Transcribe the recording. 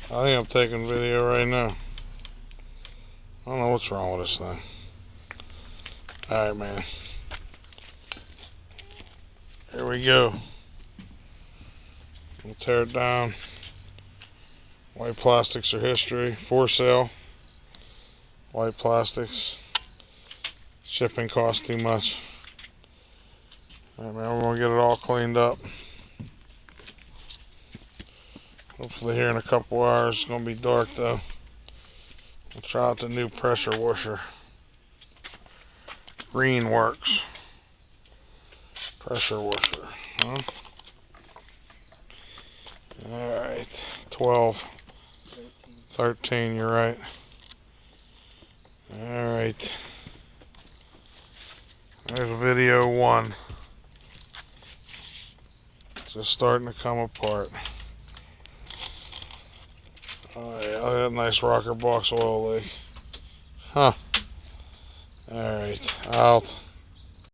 I think I'm taking video right now. I don't know what's wrong with this thing. Alright, man. Here we go. We'll tear it down. White plastics are history. For sale. White plastics. Shipping costs too much. Alright, man, we're going to get it all cleaned up. Hopefully here in a couple hours. It's going to be dark though. We'll try out the new pressure washer. Greenworks. Pressure washer. Huh? Alright. 12. 13, you're right. Alright. There's video 1. It's just starting to come apart. Oh yeah, look at that nice rocker box oil leak. Huh. Alright, out.